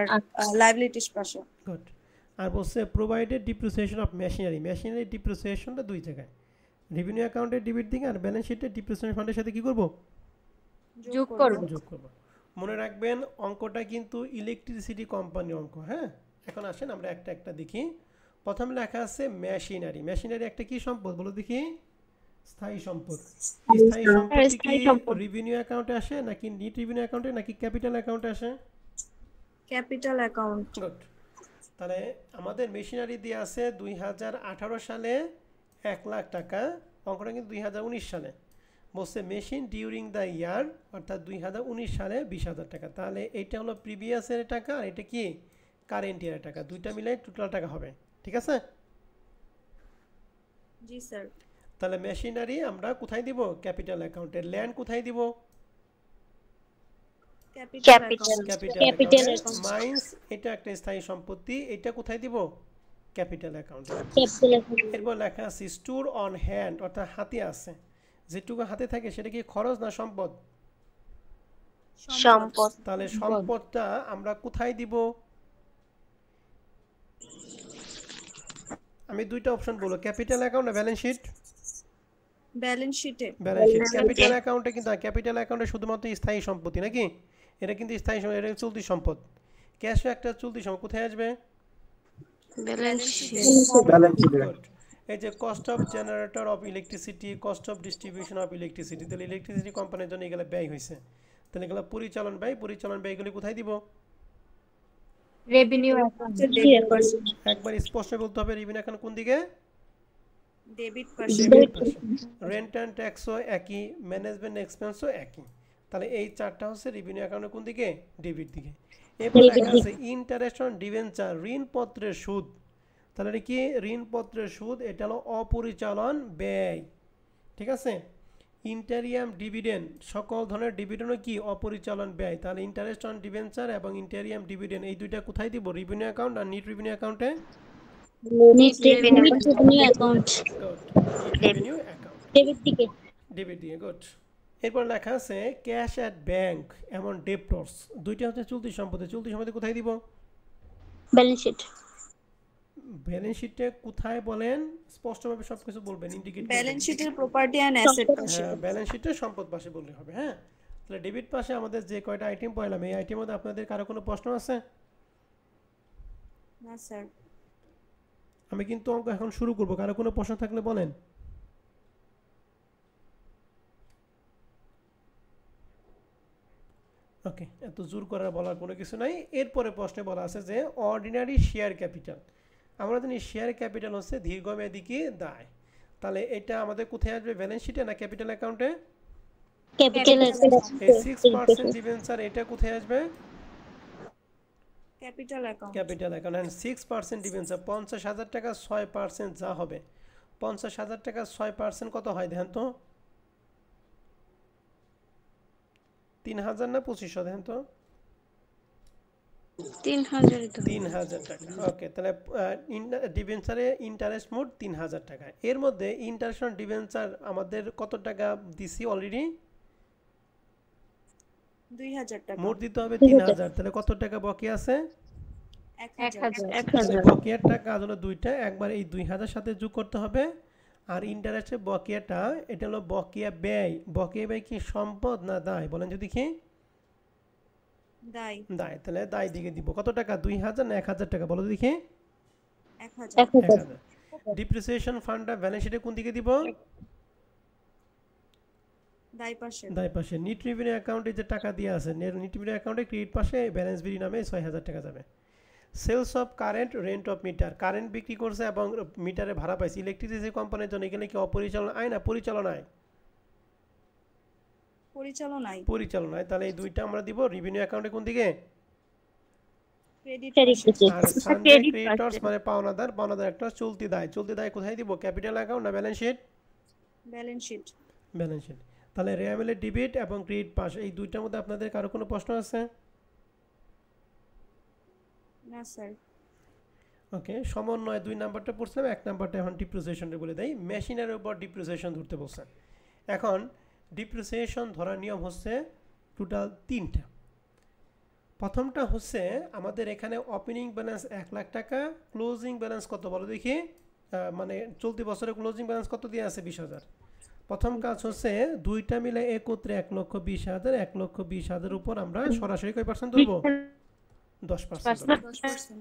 লাইবিলিটিস পাশে। গুড। আর বলছে provided depreciation of machinery, machinery ডিপ্রিসিয়েশনটা দুই জায়গায়, রেভিনিউ অ্যাকাউন্টের ডেবিট দিকে আর ব্যালেন্স শিটের ডিপ্রিসিয়েশন ফান্ডের সাথে কি করব, যোগ করব। যোগ করব। মনে রাখবেন অঙ্কটা কিন্তু ইলেকট্রিসিটি কোম্পানি অঙ্ক। হ্যাঁ, এখন আসেন আমরা একটা একটা দেখি। প্রথমে লেখা আছে মেশিনারি। মেশিনারি একটা কি সম্পদ বলো দেখি? স্থায়ী সম্পদ। স্থায়ী সম্পত্তি কি রেভিনিউ অ্যাকাউন্টে আসে নাকি নিট রেভিনিউ অ্যাকাউন্টে নাকি ক্যাপিটাল অ্যাকাউন্টে আসে? Capital account. গুড। তাহলে আমাদের মেশিনারি দিয়ে আছে 2018 সালে 1 লাখ টাকা, অঙ্কটা কিন্তু 2019 সালে। বলছে মেশিন ডিউরিং দ্য ইয়ার, অর্থাৎ 2019 সালে 20,000 টাকা। তাহলে এইটা হলো প্রিভিয়াসের টাকা আর এটা কি কারেন্ট ইয়ারের টাকা, দুইটা মিলে টোটাল টাকা হবে। ঠিক আছে? জি স্যার। তাহলে মেশিনারি আমরা কোথায় দিব? ক্যাপিটাল অ্যাকাউন্টে। ল্যান্ড কোথায় দিব? Capital account. ক্যাপিটাল Capital অ্যাকাউন্টে। account. মাইন্স এটা একটা স্থায়ী সম্পত্তি, এটা কোথায় দিব? ক্যাপিটাল অ্যাকাউন্টে। ক্যাপিটাল অ্যাকাউন্ট এরপর লেখা আছে স্টোর অন হ্যান্ড, অর্থাৎ হাতে আছে, যেটুকু হাতে থাকে সেটা কি খরচ না সম্পদ? সম্পদ তাহলে সম্পদটা আমরা কোথায় দিব? আমি দুইটা অপশন বলবো, ক্যাপিটাল অ্যাকাউন্ট না ব্যালেন্স শিট? ব্যালেন্স শিটে। Balance sheet. ক্যাপিটাল অ্যাকাউন্টে কিন্তু ক্যাপিটাল অ্যাকাউন্টে শুধুমাত্র স্থায়ী সম্পত্তি নাকি, এটা কিন্তু স্থায়ী সম্পদ, এটা চলতি সম্পদ। ক্যাশও একটা চলতি সম্পদ, কোথায় আসবে? ব্যালেন্স শিটে। ব্যালেন্স শিটে Good. এই যে cost of generator of electricity, cost of distribution of electricity, তাহলে ইলেকট্রিসিটি কোম্পানির জন্য এগুলো ব্যয় হয়েছে। তাহলে এগুলো পরিচালন ব্যয়, পরিচালন ব্যয়গুলি কোথায় দিব? রেভিনিউ অ্যাকাউন্ট ডেবিট পাশে। একবার স্পষ্ট বলতে হবে রেভিনিউ অ্যাকাউন্ট কোন দিকে? ডেবিট পাশে ডেবিট পাশে রেন্ট অ্যান্ড ট্যাক্সও একই, ম্যানেজমেন্ট এক্সপেন্সও একই। তাহলে এই চারটা হচ্ছে রেভিনিউ অ্যাকাউন্টের কোন দিকে, ডেবিট দিকে। এরপর লেখা আছে ইন্টারেস্ট অন ডিবেঞ্চার, ঋণপত্রের সুদ। তাহলে এটা কি, ঋণপত্রের সুদ, এটা হলো অপরিচালন ব্যয়, ঠিক আছে। ইন্টারিয়াম ডিভিডেন্ড, সকল ধরনের ডিভিডেন্ডও কি অপরিচালন ব্যয়। তাহলে ইন্টারেস্ট অন ডিবেঞ্চার এবং ইন্টারিয়াম ডিভিডেন্ড এই দুইটা কোথায় দিব, রেভিনিউ অ্যাকাউন্ট আর নিট রেভিনিউ অ্যাকাউন্টে। Net revenue account good, net revenue account debit দিকে ডেবিট দিয়ে, গুড। এরপর লেখা আছে ক্যাশ অ্যাট ব্যাংক এমন ডেপ্টরস, দুইটা হচ্ছে চলতি সম্পত্তি। চলতি সম্পত্তি কোথায় দিব, ব্যালেন্স শিট ব্যালেন্স শিটে কোথায় বলেন, স্পষ্টভাবে সবকিছু বলবেন, ইন্ডিকেট ব্যালেন্স শিটের প্রপার্টি অ্যান্ড অ্যাসেট পাশে হ্যাঁ, ব্যালেন্স শিটে সম্পদ পাশে বললে হবে। হ্যাঁ, তাহলে ডেবিট পাশে আমাদের যে কয়টা আইটেম পড়লাম, এই আইটেমের মধ্যে আপনাদের কারো কোনো প্রশ্ন আছে? না স্যার আমি কিন্তু অঙ্ক এখন শুরু করব, কারো কোনো প্রশ্ন থাকলে বলেন। ওকে, এত জোর করার বলার কোনো কিছু নাই। এরপরে প্রশ্নে বলা আছে যে অর্ডিনারি শেয়ার ক্যাপিটাল, আমরা জানি শেয়ার ক্যাপিটাল হচ্ছে দীর্ঘমেয়াদী কি দায়। তাহলে এটা আমাদের কোথায় আসবে, ব্যালেন্স শিটে না ক্যাপিটাল অ্যাকাউন্টে? ক্যাপিটাল এই 6% ডিবেঞ্চার এটা কোথায় আসবে, capital account capital account. And 6% debenture 50,000 টাকা 6% যা হবে, 50,000 টাকা 6% কত হয় দেখেন তো, 3,000 না 2,500 দেখেন তো, 3,000 টাকা। ওকে, তাহলে ডিবেঞ্চারে ইন্টারেস্ট মোট 3,000 টাকা। এর মধ্যে ইন্টারেস্ট অন ডিবেঞ্চার আমাদের কত টাকা দিছি অলরেডি, 2,000 টাকা মোট দিতে হবে 3,000। তাহলে কত টাকা বাকি আছে, 1,000 বকেয়ার টাকা হলো দুইটা, একবার এই 2,000 সাথে যোগ করতে হবে। আর ইন্টারেস্টের বকেয়াটা, এটা হলো বকেয়া ব্যয়। বকেয়া ব্যয় কি সম্পদ না দায় বলেন যদি, কি দায় দায়। তাহলে দায় দিকে দিব কত টাকা, 2,000 না 1,000 টাকা বলো দেখি, 1,000 1,000। ডিপ্রিসিয়েশন ফান্ডটা ব্যালেন্স শিটে কোন দিকে দিব, দায় পাশে দায় পাশে। নিট রেভিনিউ অ্যাকাউন্টে যে টাকা দিয়ে আছে, নিট রেভিনিউ অ্যাকাউন্টে ক্রেডিট পাশে ব্যালেন্স বিডি নামে 6,000 টাকা যাবে। Sales of current, rent of meter, current বিক্রি করছে এবং মিটারে ভাড়া পাইছে ইলেকট্রিসিটি কোম্পানির জন্য, এখানে কি অপরিচালনা আয় না পরিচালনায়, পরিচালনায় পরিচালনায়। তাহলে এই দুইটা আমরা দিব রেভিনিউ অ্যাকাউন্টে কোন দিকে, ক্রেডিট ক্রেডিট পাশে দিকে আর সানডে ক্রেডিটর্স মানে পাওনাদার, পাওনাদার একটা চলতি দায়। চলতি দায় কোথায় দিব, ক্যাপিটাল অ্যাকাউন্ট না balance sheet, balance sheet balance sheet. তাহলে রেয়ামেলের ডিবিট এবং ক্রেডিট পাস, এই দুইটার মধ্যে আপনাদের কারো কোনো প্রশ্ন আছে? না স্যার ওকে, সমন্বয় 2 নাম্বারটা পড়ছিলাম, 1 নাম্বারটা এখন ডিপ্রিসিয়েশনটা বলে দেই। মেশিনের উপর ডিপ্রিসিয়েশন ধরতে বলছেন। এখন ডিপ্রিসিয়েশন ধরার নিয়ম হচ্ছে টোটাল 3টা। প্রথমটা হচ্ছে আমাদের এখানে ওপেনিং ব্যালেন্স 1 লাখ টাকা, ক্লোজিং ব্যালেন্স কত বলো দেখি, মানে চলতি বছরে ক্লোজিং ব্যালেন্স কত দিয়ে আছে, 20,000। প্রথম কাজ হচ্ছে দুইটা মিলে একত্রে 1,20,000, 1,20,000 উপর আমরা সরাসরি কয় পার্সেন্ট ধরবো, 10%। 10%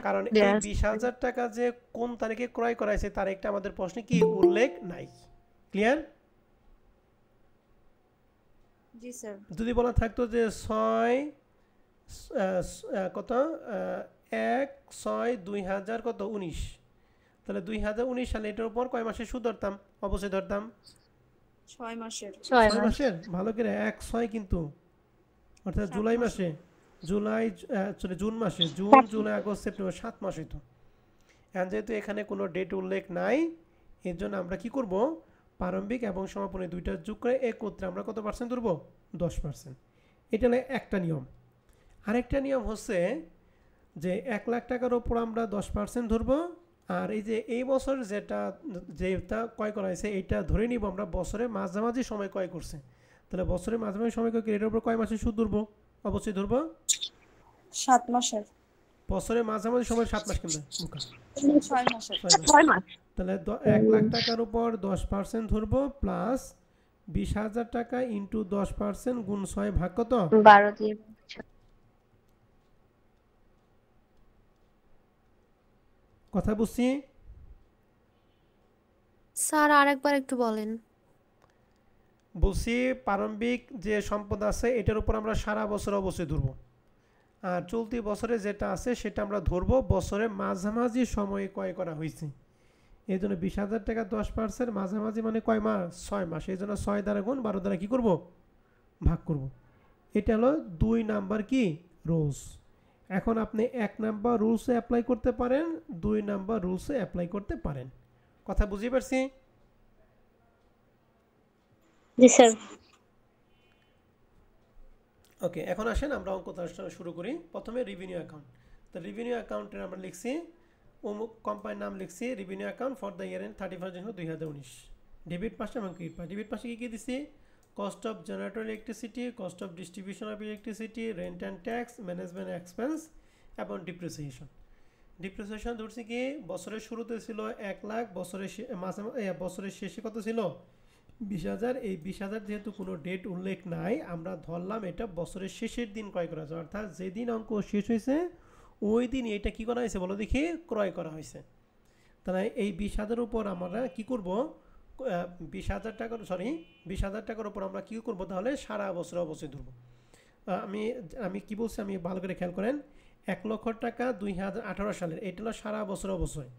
কারণ এই 20,000 টাকা যে কোন তারিখে ক্রয় করা হয়েছে তার একটা আমাদের প্রশ্নে কি উল্লেখ নাই। ক্লিয়ার? জি স্যার যদি বলা থাকতো যে 1/6/2000 কত 19, তাহলে 2019 সালে এটার উপর কয় মাসের সুদ ধরতাম, অবশ্যই ধরতাম 6 মাসের 6 6 মাস। মাসের। ভালো করে 1/6 কিন্তু, অর্থাৎ 7 জুলাই মাসে। মাসে, জুন মাসে, জুন জুলাই আগস্ট সেপ্টেম্বর 7 মাস হইতো। এখন যেহেতু এখানে কোনো ডেট উল্লেখ নাই, এর জন্য আমরা কি করব, প্রারম্ভিক এবং সমাপনী দুইটা যোগ করে একত্রে আমরা কত পার্সেন্ট ধরবো, 10%। এটা হলো একটা নিয়ম। আরেকটা নিয়ম হচ্ছে যে 1 লাখ টাকার উপর আমরা 10% ধরবো, আর এই যে এই বছর যেটা ক্রয় করা হয়েছে এটা ধরে নিব আমরা বছরের মাঝামাঝি সময় ক্রয় করছে। তাহলে বছরের মাঝামাঝি সময় ক্রয় করে এটার উপর কয় মাসের সুদ ধরবো, অবশ্যই ধরবো 7 মাসের বছরের মাঝামাঝি সময় 7 মাস কিন্তু 6 মাসের 6 মাস। তাহলে 1 লাখ টাকার উপর 10% ধরবো, প্লাস 20,000 টাকা ইন্টু 10% গুণ 6 ভাগ কত, 12 দিয়ে কথা বুঝছি? স্যার আরেকবার একটু বলেন। বলছি প্রারম্ভিক যে সম্পদ আছে এটার উপর আমরা সারা বছর অবশ্যই ধরবো, আর চলতি বছরে যেটা আছে সেটা আমরা ধরবো বছরের মাঝামাঝি সময়ে ক্রয় করা হয়েছে। এই জন্য 20,000 টাকা 10% মাঝামাঝি মানে কয় মাস? 6 মাস। এই জন্য 6 দ্বারা গুণ 12 দ্বারা কি করব? ভাগ করব। এটা হলো 2 নাম্বার কি রুলস। এখন আপনি 1 নাম্বার রুলসে অ্যাপ্লাই করতে পারেন, 2 নাম্বার রুলসে অ্যাপ্লাই করতে পারেন। কথা বুঝিয়ে পারছি? জি স্যার। ওকে, এখন আসেন আমরা অঙ্কটা শুরু করি। প্রথমে রেভিনিউ অ্যাকাউন্ট। তো রেভিনিউ অ্যাকাউন্টের আমরা লিখছি অমুক কোম্পানির নাম লিখছি revenue account for the year end 31 January 2019। Debit পাশে এবং ক্রেডিট পাশে। ডেবিট পাশে কি দিছি? Cost of generator electricity, cost of distribution of electricity, rent and tax, management expense এবং ডিপ্রিসিয়েশন। ডিপ্রিসিয়েশন ধরছি কি বছরের শুরুতে ছিল 1 লাখ, বছরের শেষে কত ছিল? 20,000। এই 20,000 যেহেতু কোনো ডেট উল্লেখ নাই, আমরা ধরলাম এটা বছরের শেষের দিন ক্রয় করা হয়েছে, অর্থাৎ যেদিন অঙ্ক শেষ হয়েছে ওই দিন এটা কি করা হয়েছে বলো দেখি? ক্রয় করা হয়েছে। তাহলে এই 20,000 উপর আমরা কি করব? 20,000 টাকার 20,000 টাকার উপর আমরা কি করব? তাহলে সারা বছর অবশ্যই ধরবো। আমি কি বলছি আমি ভালো করে খেয়াল করেন। 1 লক্ষ টাকা 2018 সালের, এটা হলো সারা বছর অবশ্যই।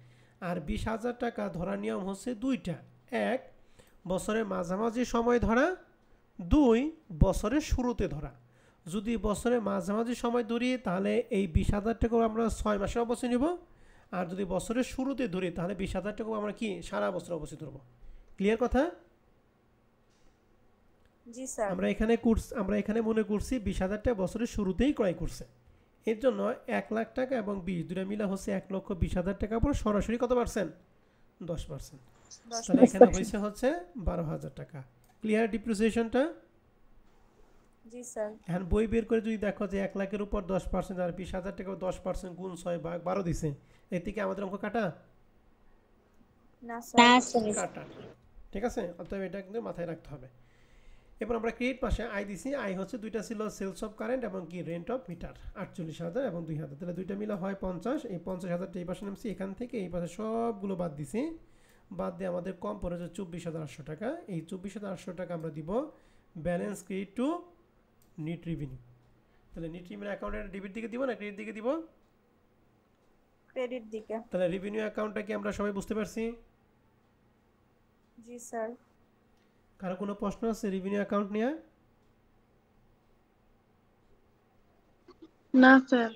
আর 20,000 টাকা ধরার নিয়ম হচ্ছে দুইটা। 1 বছরের মাঝামাঝি সময় ধরা, 2 বছরের শুরুতে ধরা। যদি বছরের মাঝামাঝি সময় ধরি তাহলে এই 20,000 টাকা আমরা 6 মাসের অবশ্যই নিব, আর যদি বছরের শুরুতে ধরি তাহলে 20,000 টাকা আমরা কি সারা বছর অবশ্যই ধরবো। ক্লিয়ার কথা? জি স্যার। আমরা এখানে মনে করছি 20,000 টাকা বছরের শুরুতেই ক্রয় করছে। এর জন্য 1 লাখ টাকা এবং 20 দুটা মিলা হচ্ছে 1,20,000 টাকা পর সরাসরি কত পার্সেন্ট? 10%। তাহলে এখানে হয়েছে হচ্ছে 12,000 টাকা। ক্লিয়ার ডিপ্রিসিয়েশনটা? জি স্যার। এখন বই বের করে যদি দেখো যে 1 লাখের উপর 10% আর 20,000 টাকা 10% গুণ 6 ভাগ 12 দিছে, এর থেকে আমাদের অঙ্ক কাটা? না না স্যার। স্যার। কাটা। ঠিক আছে, অতএব এটা কিন্তু মাথায় রাখতে হবে। এবার আমরা ক্রেডিট পাশে আয় দিছি। আয় হচ্ছে দুইটা ছিল, সেলস অফ কারেন্ট এবং কি রেন্ট অফ মিটার, 48,000 এবং 2,000। তাহলে দুইটা মিলে হয় 50। এই 50,000টা এই পাশে নামছি, এখান থেকে এই পাশে সবগুলো বাদ দিছি। বাদ দিয়ে আমাদের কম পড়ে হচ্ছে 24,800 টাকা। এই 24,800 টাকা আমরা দিব balance credit to net revenue. তাহলে নিট রেভিনিউ অ্যাকাউন্টের ডেবিট দিকে দিব না ক্রেডিট দিকে দিব? ক্রেডিট দিকে। তাহলে রেভিনিউ অ্যাকাউন্টটা কি আমরা সবাই বুঝতে পারছি? জি স্যার। কারো কোনো প্রশ্ন আছে রেভিনিউ অ্যাকাউন্ট নিয়ে? না স্যার।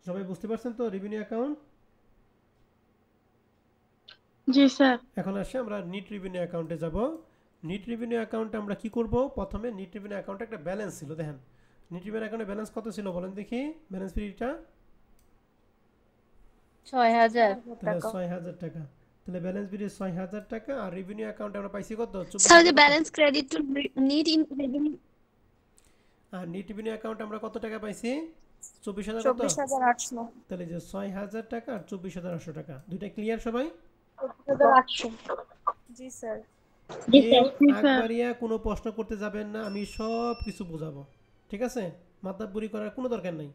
সবাই বুঝতে পারছেন তো রেভিনিউ অ্যাকাউন্ট? জি স্যার। এখন আসে আমরা নিট রেভিনিউ অ্যাকাউন্টে যাব। নিট রেভিনিউ অ্যাকাউন্টে আমরা কি করব? প্রথমে নিট রেভিনিউ অ্যাকাউন্টে একটা ব্যালেন্স ছিল, দেখেন নিট রেভিনিউ অ্যাকাউন্টে ব্যালেন্স কত ছিল বলেন দেখি? ব্যালেন্স পিরিয়ডটা 6,000। তাহলে 6,000 টাকা। তাহলে ব্যালেন্স পিরিয়ড 6,000 টাকা, আর রেভিনিউ অ্যাকাউন্টে আমরা পাইছি কত? স্যার যে 24,000 টাকা। Balance credit to need in revenue আর নিট রেভিনিউ অ্যাকাউন্টে আমরা কত টাকা পাইছি? 24,000 কত? 24,800। তাহলে যে 6,000 টাকা আর 24,800 টাকা, দুইটা ক্লিয়ার সবাই? 800। জি স্যার। জি কেউ স্যার। একবারিয়া কোনো প্রশ্ন করতে যাবেন না, আমি সব কিছু বোঝাবো। ঠিক আছে, মাতলাবুরি করার কোনো দরকার নাই,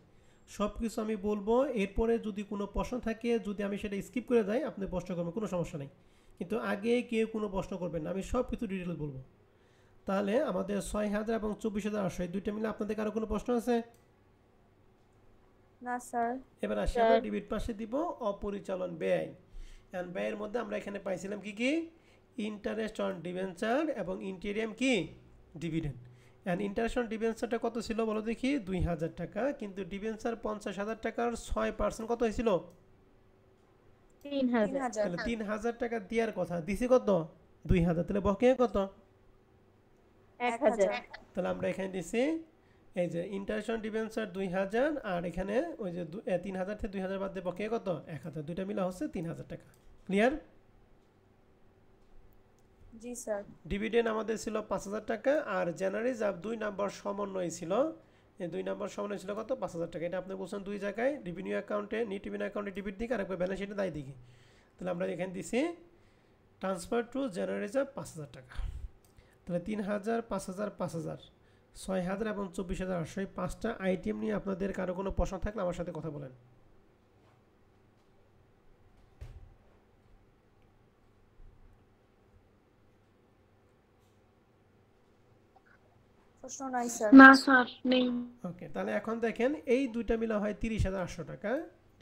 সব কিছু আমি বলবো। এরপরে যদি কোনো প্রশ্ন থাকে, যদি আমি সেটা স্কিপ করে যাই আপনি প্রশ্ন করবেন, কোনো সমস্যা নেই, কিন্তু আগে কেউ কোনো প্রশ্ন করবেন না, আমি সব কিছু ডিটেল বলবো। তাহলে আমাদের 6,000 এবং 24,800 এই দুইটা মিলে আপনাদের কারো কোনো প্রশ্ন আছে? না স্যার। এবার আসি আমরা ডেবিট পাশে দিব অপরিচালন ব্যয়। এন্ড ব্যয়ের মধ্যে আমরা এখানে পাইছিলাম কি কি? ইন্টারেস্ট অন ডিবেঞ্চার এবং ইন্টেরিয়াম কি ডিভিডেন্ড। এন্ড ইন্টারেস্ট অন ডিবেঞ্চারটা কত ছিল বলো দেখি? 2,000 টাকা। কিন্তু ডিবেঞ্চার 50,000 টাকার 6% কত হয়েছিল? 3,000। তাহলে 3,000 টাকা দেওয়ার কথা, দিছি কত? 2,000। তাহলে বকেয়া কত? 1,000। তাহলে আমরা এখানে দিছি এই যে ইন্টারেস্ট অন ডিবেঞ্চার 2,000, আর এখানে ওই যে 3,000 থেকে 2,000 বাদ দিয়ে বকেয়া কত? 1,000। দুইটা মিলা হচ্ছে 3,000 টাকা। ক্লিয়ার? জি স্যার। ডিভিডেন্ড আমাদের ছিল 5,000 টাকা, আর জানুয়ারি রিজার্ভ 2 নাম্বার সমন্বয় ছিল। এই 2 নাম্বার সমন্বয় ছিল কত? 5,000 টাকা। এটা আপনি বলছেন দুই জায়গায়, রেভিনিউ অ্যাকাউন্টে নিট রেভিনিউ অ্যাকাউন্টে ডেবিট দিকে, আর একবার ব্যালেন্স শিটে দায় দিকে। তাহলে আমরা এখানে দিছি ট্রান্সফার টু জানুয়ারি রিজার্ভ 5,000 টাকা। তাহলে 3,000, 5,000, 5,000, 6,000 এবং 24,800 এই 5টা আইটেম নিয়ে আপনাদের কারো কোনো প্রশ্ন থাকলে আমার সাথে কথা বলেন। প্রশ্ন নাই স্যার। না স্যার নেই। ওকে, তাহলে এখন দেখেন এই দুইটা মিলা হয় 30,800 টাকা।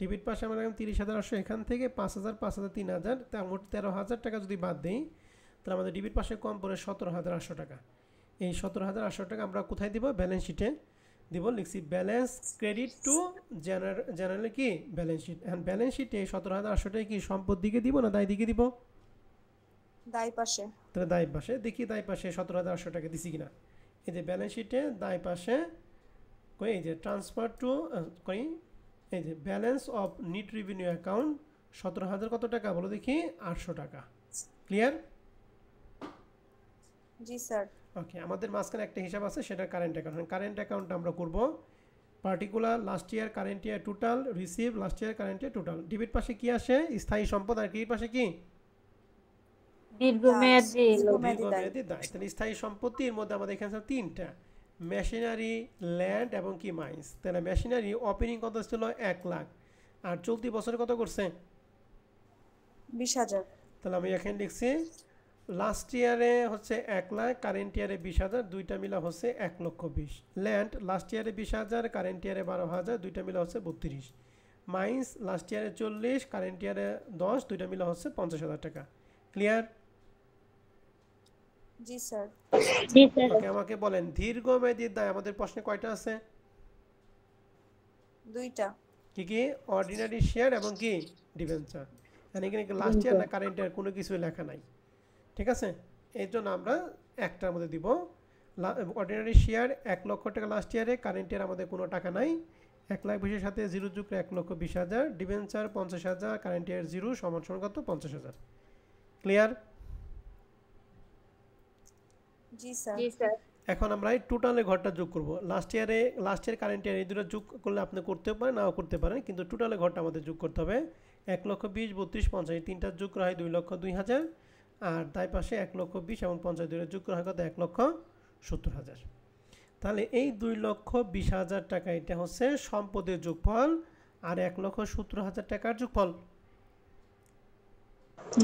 ডেবিট পাশে আমরা 30,800, এখান থেকে 5,000 5,000 3,000, তার মোট 13,000 টাকা যদি বাদ দিই তাহলে আমাদের ডেবিট পাশে কম পড়ে 17,800 টাকা। এই 17,800 টাকা আমরা কোথায় দিব? ব্যালেন্স শিটে দিব। লিখছি ব্যালেন্স ক্রেডিট টু জেনারেল কি ব্যালেন্স শিট। এখন ব্যালেন্স শিটে 17,800 টাকা কি সম্পদ দিকে দিব না দায় দিকে দিব? দায় পাশে। তাহলে দায় পাশে দেখি, দায় পাশে 17,800 টাকা দিছি কিনা। এই যে ব্যালেন্স শিটে দায় পাশে কই, এই যে ট্রান্সফার টু কই, এই যে balance of net revenue account 17,000 কত টাকা বলো দেখি? 800 টাকা। ক্লিয়ার? জি স্যার। ওকে, আমাদের মাঝখানে একটা হিসাব আছে, সেটা কারেন্ট অ্যাকাউন্ট। কারেন্ট অ্যাকাউন্ট আমরা করব particular last year, current year total, receive last year, current year total. Debit পাশে কি আসে? স্থায়ী সম্পদ। আর ক্রেডিট পাশে কি? দীর্ঘমেয়াদী দীর্ঘমেয়াদী দায়। তাহলে স্থায়ী সম্পত্তির মধ্যে আমাদের এখানে আছে তিনটা, মেশিনারি, ল্যান্ড এবং কি মাইন্স। তাহলে মেশিনারি ওপেনিং কত ছিল? 1 লাখ, আর চলতি বছরে কত করছে? 20,000। তাহলে আমি এখানে লিখছি লাস্ট ইয়ারে হচ্ছে 1 লাখ, কারেন্ট ইয়ারে 20,000, দুইটা মিলা হচ্ছে 1,20,000। ল্যান্ড লাস্ট ইয়ারে 20,000, কারেন্ট ইয়ারে 12,000, দুইটা মিলা হচ্ছে 32। মাইন্স লাস্ট ইয়ারে 40, কারেন্ট ইয়ারে 10, দুইটা মিলা হচ্ছে 50,000 টাকা। ক্লিয়ার? জি স্যার। জি স্যার। ওকে, আমাকে বলেন দীর্ঘমেয়াদী দায় আমাদের প্রশ্নে কয়টা আছে? 2টা। কি কি? অর্ডিনারি শেয়ার এবং কি ডিবেঞ্চার। মানে এখানে লাস্ট ইয়ার না কারেন্ট ইয়ার কোনো কিছুই লেখা নাই, ঠিক আছে? এই জন্য আমরা একটার মধ্যে দিব। অর্ডিনারি শেয়ার 1 লক্ষ টাকা লাস্ট ইয়ারে, কারেন্ট ইয়ার আমাদের কোনো টাকা নাই। 1,20,000 সাথে 0 যোগ করে 1,20,000, ডিবেঞ্চার 50,000, কারেন্ট ইয়ার 0 সমান সমান কত? 50,000। ক্লিয়ার? জি স্যার। জি স্যার। এখন আমরা এই টোটালে ঘরটা যোগ করব। লাস্ট ইয়ার কারেন্ট ইয়ার এই দুটো যোগ করলে আপনি করতেও পারেন, নাও করতে পারেন, কিন্তু টোটালে ঘরটা আমাদের যোগ করতে হবে। 1,20,000, 32, 50, এই তিনটা যোগ করা হয় 2,02,000, আর তাই পাশে 1,20,000 এবং 50 দুইটা যোগ করা হয় কত? 1,70,000। তাহলে এই 2,20,000 টাকা এটা হচ্ছে সম্পদের যোগফল, আর 1,70,000 টাকার যোগফল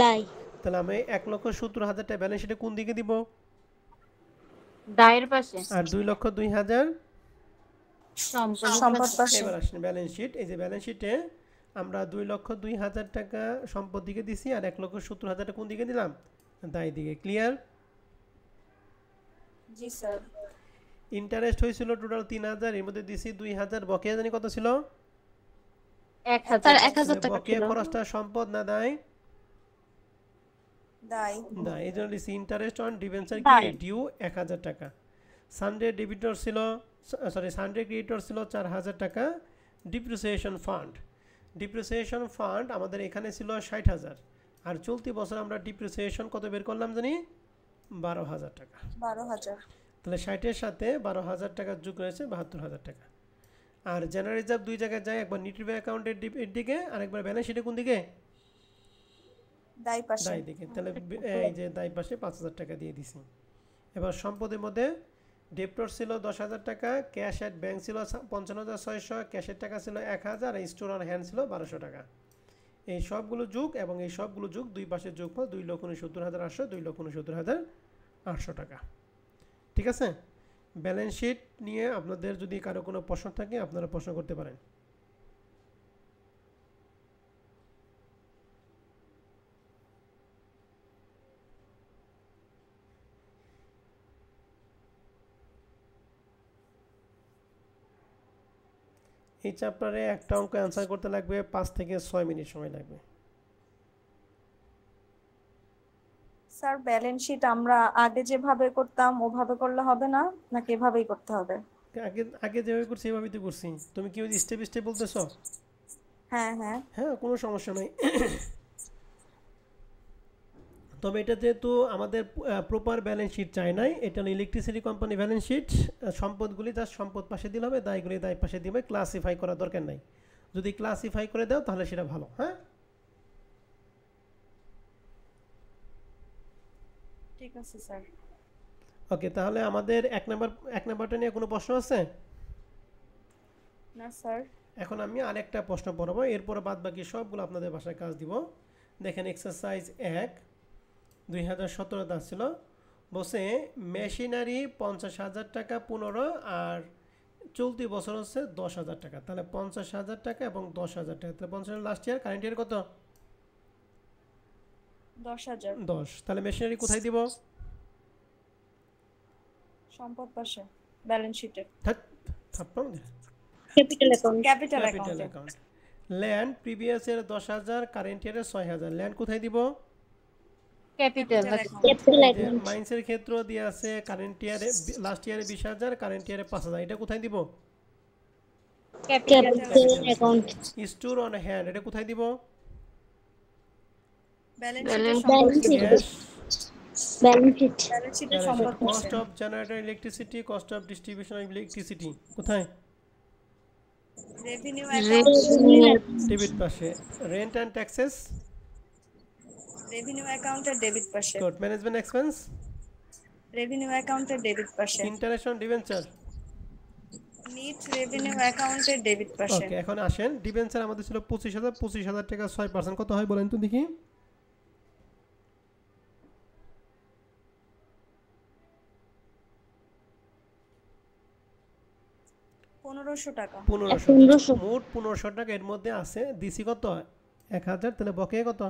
দায়। তাহলে আমি 1,70,000 টাকা ব্যালেন্স শিটে কোন দিকে দিব? দায়ের পাশে। আর 2,02,000 সম্পদ পাশে। এবার আসেন ব্যালেন্স শিট। এই যে ব্যালেন্স শিটে আমরা 2,02,000 টাকা সম্পদ দিকে দিছি, আর 1,70,000 টাকা কোন দিকে দিলাম? দায় দিকে। ক্লিয়ার? জি স্যার। ইন্টারেস্ট হয়েছিল টোটাল 3,000, এর মধ্যে দিছি 2,000, বকেয়া জানি কত ছিল? 1,000। স্যার 1,000 টাকা বকেয়া ছিল। খরচটা সম্পদ না দায়? দায়। দায়। এই জন্য দিছি ইন্টারেস্ট অন ডিবেঞ্চার কি দায়। ডিউ 1,000 টাকা। সানডে ডেবিটর ছিল, সরি সানডে ক্রেডিটর ছিল 4,000 টাকা। ডিপ্রিসিয়েশন ফান্ড, ডিপ্রিসিয়েশন ফান্ড আমাদের এখানে ছিল 60,000, আর চলতি বছর আমরা ডিপ্রিসিয়েশন কত বের করলাম জানি? 12,000 টাকা। 12,000। তাহলে 60-এর সাথে 12,000 টাকা যোগ রয়েছে 72,000 টাকা। আর জেনারেল রিজার্ভ দুই জায়গায় যায়, একবার নিট রিভিউ অ্যাকাউন্টের দিকে, আর একবার ব্যালেন্স শিটে কোন দিকে? দায় পাশে। দায় দিকে। তাহলে এই যে দায় পাশে 5,000 টাকা দিয়ে দিছি। এবার সম্পদের মধ্যে ডেপ্টর ছিল 10,000 টাকা, ক্যাশ অ্যাট ব্যাংক ছিল 55,600, ক্যাশের টাকা ছিল 1,000, আর স্টোর অন হ্যান্ড ছিল 1,200 টাকা। এই সবগুলো যোগ এবং এই সবগুলো যোগ, দুই পাশের যোগফল 2,69,800, 2,69,800 টাকা। ঠিক আছে? ব্যালেন্স শিট নিয়ে আপনাদের যদি কারো কোনো প্রশ্ন থাকে আপনারা প্রশ্ন করতে পারেন। এই চ্যাপ্টারে একটা অঙ্ক অ্যান্সার করতে লাগবে 5 থেকে 6 মিনিট সময় লাগবে। স্যার ব্যালেন্স শিট আমরা আগে যেভাবে করতাম ওভাবে করলে হবে না, নাকি এভাবেই করতে হবে? আগে আগে যেভাবে করছি এভাবেই তো করছি। তুমি কি স্টেপ স্টেপ বলতেছো? হ্যাঁ হ্যাঁ। হ্যাঁ, কোনো সমস্যা নাই। তবে এটা যেহেতু আমাদের প্রপার ব্যালেন্স শিট চাই নাই, এটা হলো ইলেকট্রিসিটি কোম্পানি ব্যালেন্স শিট। সম্পদগুলি জাস্ট সম্পদ পাশে দিলে হবে, দায়গুলি দায় পাশে দিবে, ক্লাসিফাই করার দরকার নাই। যদি ক্লাসিফাই করে দাও তাহলে সেটা ভালো। হ্যাঁ, ঠিক আছে স্যার। ওকে, তাহলে আমাদের এক নাম্বারটা নিয়ে কোনো প্রশ্ন আছে? না স্যার। এখন আমি আরেকটা প্রশ্ন পড়াবো, এরপরে বাদ বাকি সবগুলো আপনাদের বাসায় কাজ দিব। দেখেন এক্সারসাইজ 1 2017 ছিল, বসে মেশিনারি 50,000 টাকা 15, আর চলতি বছর হচ্ছে 10,000 টাকা, তাহলে 50,000 টাকা এবং 10,000 টাকা, তাহলে 50,000 লাস্ট ইয়ার, কারেন্ট ইয়ার কত? 10,000। 10। তাহলে মেশিনারি কোথায় দিব? সম্পদ পাশে ব্যালেন্স শিটে। থাপ্পড় ক্যাপিটাল অ্যাকাউন্ট। ক্যাপিটাল ক্যাপিটাল অ্যাকাউন্টে। Account. Land previous year 10,000, current ইয়ারে 6,000, ল্যান্ড কোথায় দিব? ক্যাপিটাল। Capital account. মাইন্সের ক্ষেত্র দিয়ে আছে কারেন্ট ইয়ারে লাস্ট ইয়ারে 20,000, কারেন্ট ইয়ারে 5,000, এটা কোথায় দিব? Capital account. Store on hand, এটা কোথায় দিব? Balance sheet. Cash. Balance sheet. Balance শিটে সম্পদ কস্ট পাশে। Of generator electricity, cost of distribution of electricity কোথায়? Revenue account. ডেবিট পাশে। রেন্ট অ্যান্ড ট্যাক্সেস, রেভিনিউ অ্যাকাউন্টের ডেবিট পাশে। গুড। ম্যানেজমেন্ট এক্সপেন্স, রেভিনিউ অ্যাকাউন্টের ডেবিট পাশে। Interest on debenture. Net revenue অ্যাকাউন্টের ডেবিট পাশে। ওকে, এখন আসেন ডিবেঞ্চার আমাদের ছিল 25,000, 25,000 টাকা 6% কত হয় বলেন তো দেখি? 1500 টাকা। 1500। মোট 1500 টাকা, এর মধ্যে আছে দিছি কত? 1,000, তাহলে বকেয়া কত?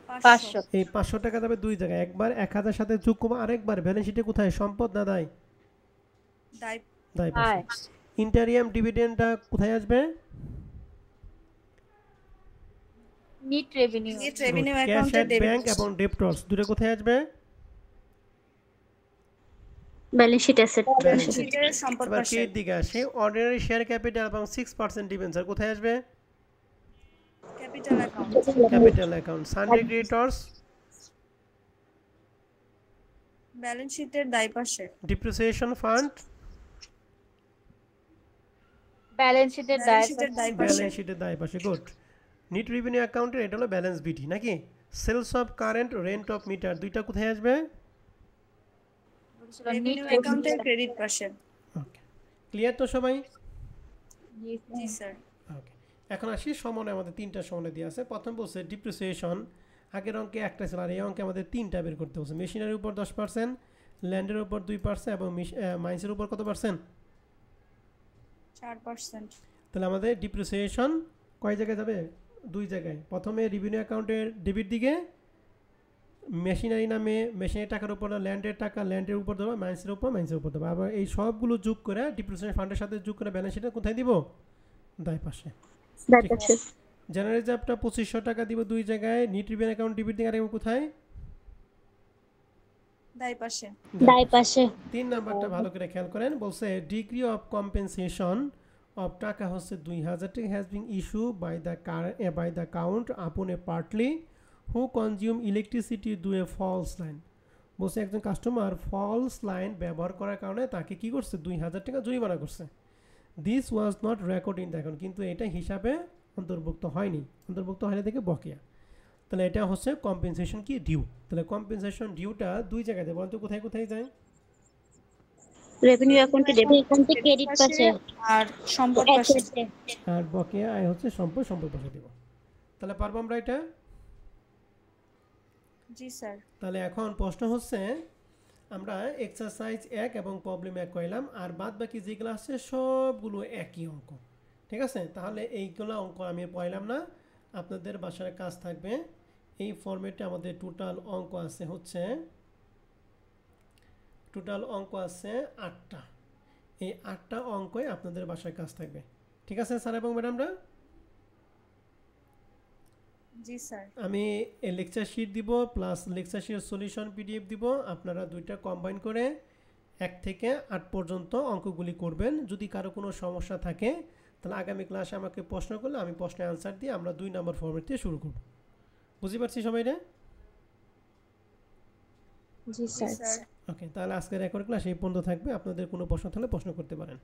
500। এই 500 টাকা যাবে দুই জায়গায়, একবার 1,000 সাথে যোগ করবো, আরেকবার ব্যালেন্স শিটে কোথায়? সম্পদ না দায়? দায়। দায় পাশে। ইন্টারিয়াম ডিভিডেন্ডটা কোথায় আসবে? Net revenue. Net revenue cash অ্যাকাউন্টের অ্যাট ডেবিট ব্যাংক এবং ডেপ্টরস দুটো কোথায় আসবে? Balance sheet asset. ব্যালেন্স শিটের সম্পদ এবার পাশে। কে দিকে আসে? অর্ডিনারি শেয়ার ক্যাপিটাল এবং 6% ডিবেঞ্চার কোথায় আসবে? Capital account. Capital account. Sunday creditors, balance শিটের দায় পাশে। ডিপ্রিসিয়েশন ফান্ড, ব্যালেন্স শিটের ব্যালেন্স শিটের দায় পাশে। ব্যালেন্স শিটের দায় পাশে, গুড। নিট রেভিনিউ অ্যাকাউন্টের এটা হলো ব্যালেন্স বিটি নাকি? Sales of current, rent of meter দুইটা কোথায় আসবে? নিট রেভিনিউ অ্যাকাউন্টের ক্রেডিট পাশে। ওকে, ক্লিয়ার তো সবাই? জি স্যার। ওকে, এখন আসি সমনে, আমাদের তিনটা সমনে দিয়ে আছে। প্রথম বলছে ডিপ্রিসিয়েশন, আগের অঙ্কে একটা ছিল আর এই অঙ্কে আমাদের তিনটা বের করতে বলছে। মেশিনারির উপর 10%, ল্যান্ডের উপর 2% এবং মাইন্সের উপর কত পার্সেন্ট? 4%। তাহলে আমাদের ডিপ্রিসিয়েশন কয় জায়গায় যাবে? দুই জায়গায়। প্রথমে রেভিনিউ অ্যাকাউন্টের ডেবিট দিকে মেশিনারি নামে মেশিনারি টাকার উপর ল্যান্ডের টাকা ল্যান্ডের উপর দেবো, মাইন্সের উপর দেবো। আবার এই সবগুলো যোগ করে ডিপ্রিসিয়েশন ফান্ডের সাথে যোগ করে ব্যালেন্স শিটে কোথায় দিব? দায় পাশে। জেনারেল রিজার্ভটা 2500 টাকা দিব দুই জায়গায়। নিট রেভিনিউ অ্যাকাউন্ট ডেবিট দিকে আরেকবার কোথায়? দায় পাশে। দায় পাশে। 3 নাম্বারটা ভালো করে খেয়াল করেন, বলছে ডিগ্রি অফ কম্পেনসেশন অফ টাকা হচ্ছে 2,000 টাকা has been issue by the count upon a partly who consume electricity do a false line. বলছে একজন কাস্টমার ফলস লাইন ব্যবহার করার কারণে তাকে কি করছে? 2,000 টাকা জরিমানা করছে। This was not record in the account, কিন্তু এটা হিসাবে অন্তর্ভুক্ত হয়নি। অন্তর্ভুক্ত হয়নি থেকে বকেয়া। তাহলে এটা হচ্ছে কম্পেনসেশন কি? ডিউ। তাহলে কম্পেনসেশন ডিউটা দুই জায়গায় দেয়, বলতো কোথায় কোথায় যায়? রেভিনিউ অ্যাকাউন্টে ডেবিট অ্যাকাউন্টে ক্রেডিট পাশে আর সম্পদ পাশে। আর বকেয়া আয় হচ্ছে সম্পদ পাশে দেব। তাহলে পারবো আমরা এটা? জি স্যার। তাহলে এখন প্রশ্ন হচ্ছে, আমরা এক্সারসাইজ 1 এবং প্রবলেম 1 কইলাম, আর বাদ বাকি যেগুলো আছে সবগুলো একই অঙ্ক, ঠিক আছে? তাহলে এইগুলো অঙ্ক আমি পড়াইলাম না, আপনাদের বাসার কাজ থাকবে। এই ফরম্যাটে আমাদের টোটাল অঙ্ক আছে হচ্ছে 8টা। এই 8টা অঙ্কই আপনাদের বাসায় কাজ থাকবে, ঠিক আছে স্যার এবং ম্যাডামরা? জি স্যার। আমি লেকচার শিট দিব প্লাস লেকচার শিটের সলিউশন পিডিএফ দিব, আপনারা দুইটা কম্বাইন করে 1 থেকে 8 পর্যন্ত অঙ্কগুলি করবেন। যদি কারো কোনো সমস্যা থাকে তাহলে আগামী ক্লাসে আমাকে প্রশ্ন করলে আমি প্রশ্নের আনসার দিয়ে আমরা 2 নম্বর ফরম্যাট দিয়ে শুরু করব। বুঝতে পারছি সবাই রে? জি স্যার। ওকে, তাহলে আজকের রেকর্ড ক্লাস এই পর্যন্ত থাকবে। আপনাদের কোনো প্রশ্ন থাকলে প্রশ্ন করতে পারেন।